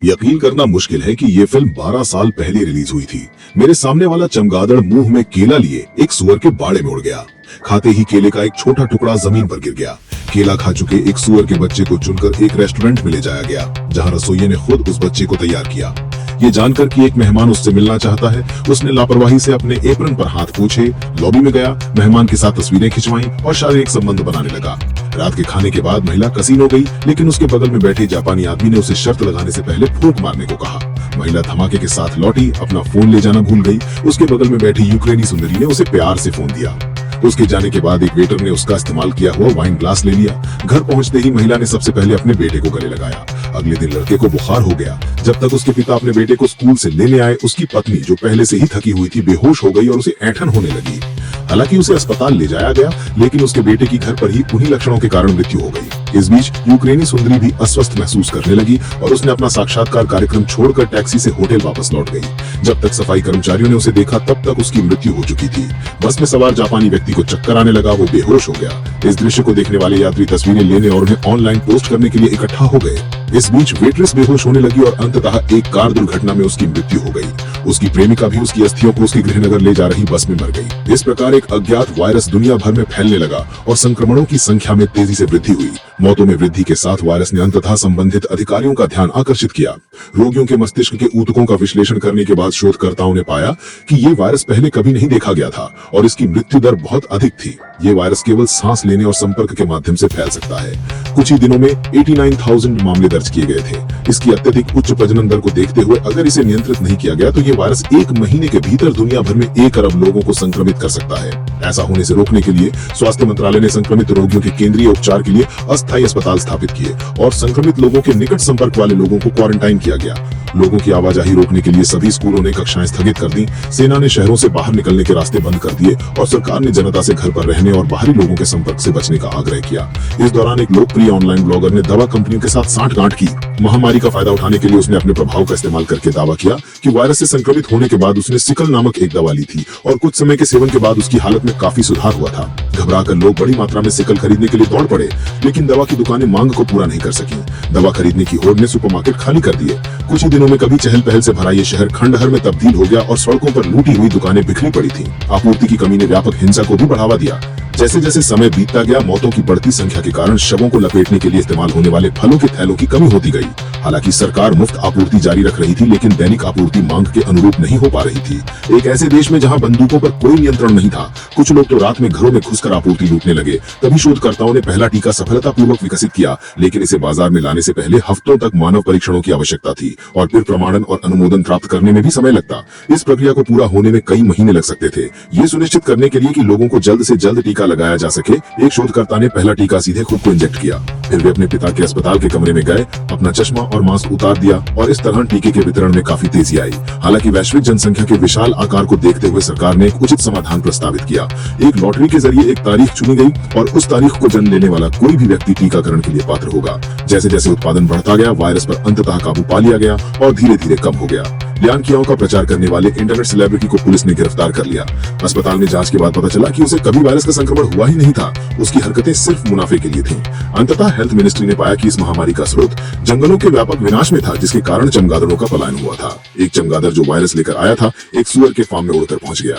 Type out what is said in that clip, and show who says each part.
Speaker 1: यकीन करना मुश्किल है कि ये फिल्म 12 साल पहले रिलीज हुई थी। मेरे सामने वाला चमगादड़ मुंह में केला लिए एक सुअर के बाड़े में उड़ गया। खाते ही केले का एक छोटा टुकड़ा जमीन पर गिर गया। केला खा चुके एक सुअर के बच्चे को चुनकर एक रेस्टोरेंट में ले जाया गया, जहां रसोइये ने खुद उस बच्चे को तैयार किया। ये जानकर कि एक मेहमान उससे मिलना चाहता है, उसने लापरवाही से अपने एप्रन पर हाथ पोंछे, लॉबी में गया, मेहमान के साथ तस्वीरें खिंचवाई और शारीरिक संबंध बनाने लगा। रात के खाने के बाद महिला कसीनो गई, लेकिन उसके बगल में बैठे जापानी आदमी ने उसे शर्त लगाने से पहले फूंक मारने को कहा। महिला धमाके के साथ लौटी, अपना फोन ले जाना भूल गई। उसके बगल में बैठी यूक्रेनी सुंदरी ने उसे प्यार से फोन दिया। उसके जाने के बाद एक वेटर ने उसका इस्तेमाल किया हुआ वाइन ग्लास ले लिया। घर पहुंचते ही महिला ने सबसे पहले अपने बेटे को गले लगाया। अगले दिन लड़के को बुखार हो गया। जब तक उसके पिता अपने बेटे को स्कूल से लेने आए, उसकी पत्नी जो पहले से ही थकी हुई थी बेहोश हो गई और उसे ऐंठन होने लगी। हालांकि उसे अस्पताल ले जाया गया, लेकिन उसके बेटे की घर पर ही उन्हीं लक्षणों के कारण मृत्यु हो गई। इस बीच यूक्रेनी सुंदरी भी अस्वस्थ महसूस करने लगी और उसने अपना साक्षात्कार कार्यक्रम छोड़कर टैक्सी से होटल वापस लौट गई। जब तक सफाई कर्मचारियों ने उसे देखा, तब तक उसकी मृत्यु हो चुकी थी। बस में सवार जापानी व्यक्ति को चक्कर आने लगा, वो बेहोश हो गया। इस दृश्य को देखने वाले यात्री तस्वीरें लेने और उन्हें ऑनलाइन पोस्ट करने के लिए इकट्ठा हो गए। इस बीच वेट्रेस बेहोश होने लगी और अंततः एक कार दुर्घटना में उसकी मृत्यु हो गई। उसकी प्रेमिका भी उसकी अस्थियों को उसके गृहनगर ले जा रही बस में मर गई। इस प्रकार एक अज्ञात वायरस दुनिया भर में फैलने लगा और संक्रमणों की संख्या में तेजी से वृद्धि हुई। मौतों में वृद्धि के साथ वायरस ने अंततः संबंधित अधिकारियों का ध्यान आकर्षित किया। रोगियों के मस्तिष्क के ऊतकों का विश्लेषण करने के बाद शोधकर्ताओं ने पाया कि ये वायरस पहले कभी नहीं देखा गया था और इसकी मृत्यु दर बहुत अधिक थी। ये वायरस केवल सांस लेने और संपर्क के माध्यम से फैल सकता है। कुछ ही दिनों में 89,000 मामले दर्ज किए गए थे। इसकी अत्यधिक उच्च प्रजनन दर को देखते हुए अगर इसे नियंत्रित नहीं किया गया तो ये वायरस एक महीने के भीतर दुनिया भर में 1 अरब लोगों को संक्रमित कर सकता है। ऐसा होने से रोकने के लिए स्वास्थ्य मंत्रालय ने संक्रमित रोगियों के केंद्रीय उपचार के लिए अस्थायी अस्पताल स्थापित किए और संक्रमित लोगों के निकट संपर्क वाले लोगों को क्वारंटाइन किया गया। लोगों की आवाजाही रोकने के लिए सभी स्कूलों ने कक्षाएं स्थगित कर दी। सेना ने शहरों से बाहर निकलने के रास्ते बंद कर दिए और सरकार ने जनता से घर पर रहने और बाहरी लोगों के संपर्क से बचने का आग्रह किया। इस दौरान एक लोकप्रिय ऑनलाइन ब्लॉगर ने दवा कंपनियों के साथ सांठगांठ की। महामारी का फायदा उठाने के लिए उसने अपने प्रभाव का इस्तेमाल करके दावा किया कि वायरस से संक्रमित होने के बाद उसने सिकल नामक एक दवा ली थी और कुछ समय के सेवन के बाद उसकी हालत में काफी सुधार हुआ था। घबराकर लोग बड़ी मात्रा में सिकल खरीदने के लिए दौड़ पड़े, लेकिन दवा की दुकानें मांग को पूरा नहीं कर सकी। दवा खरीदने की होड़ ने सुपरमार्केट खाली कर दिए। कुछ ही दिनों में कभी चहल पहल से भरा ये शहर खंडहर में तब्दील हो गया और सड़कों पर लूटी हुई दुकानें बिखरी पड़ी थीं। आपूर्ति की कमी ने व्यापक हिंसा को भी बढ़ावा दिया। जैसे जैसे समय बीतता गया, मौतों की बढ़ती संख्या के कारण शवों को लपेटने के लिए इस्तेमाल होने वाले फलों के थैलों की कमी होती गई। हालांकि सरकार मुफ्त आपूर्ति जारी रख रही थी, लेकिन दैनिक आपूर्ति मांग के अनुरूप नहीं हो पा रही थी। एक ऐसे देश में जहां बंदूकों पर कोई नियंत्रण नहीं था, कुछ लोग तो रात में घरों में घुसकर आपूर्ति लूटने लगे। तभी शोधकर्ताओं ने पहला टीका सफलतापूर्वक विकसित किया, लेकिन इसे बाजार में लाने से पहले हफ्तों तक मानव परीक्षणों की आवश्यकता थी और फिर प्रमाणन और अनुमोदन प्राप्त करने में भी समय लगता। इस प्रक्रिया को पूरा होने में कई महीने लग सकते थे। ये सुनिश्चित करने के लिए कि लोगों को जल्द से जल्द टीका लगाया जा सके, एक शोधकर्ता ने पहला टीका सीधे खुद को इंजेक्ट किया। फिर वे अपने पिता के अस्पताल के कमरे में गए, अपना चश्मा और मास्क उतार दिया और इस तरह टीके के वितरण में काफी तेजी आई। हालांकि वैश्विक जनसंख्या के विशाल आकार को देखते हुए सरकार ने एक उचित समाधान प्रस्तावित किया। एक लॉटरी के जरिए एक तारीख चुनी गई और उस तारीख को जन्म लेने वाला कोई भी व्यक्ति टीकाकरण के लिए पात्र होगा। जैसे जैसे उत्पादन बढ़ता गया, वायरस पर अंततः काबू पा लिया गया और धीरे धीरे कम हो गया। बयान कियाओं का प्रचार करने वाले इंटरनेट सेलिब्रिटी को पुलिस ने गिरफ्तार कर लिया। अस्पताल में जांच के बाद पता चला कि उसे कभी वायरस का संक्रमण हुआ ही नहीं था। उसकी हरकतें सिर्फ मुनाफे के लिए थीं। अंततः हेल्थ मिनिस्ट्री ने पाया कि इस महामारी का स्रोत जंगलों के व्यापक विनाश में था, जिसके कारण चमगादड़ों का पलायन हुआ था। एक चमगादड़ जो वायरस लेकर आया था, एक सुअर के फार्म में उड़कर पहुंच गया।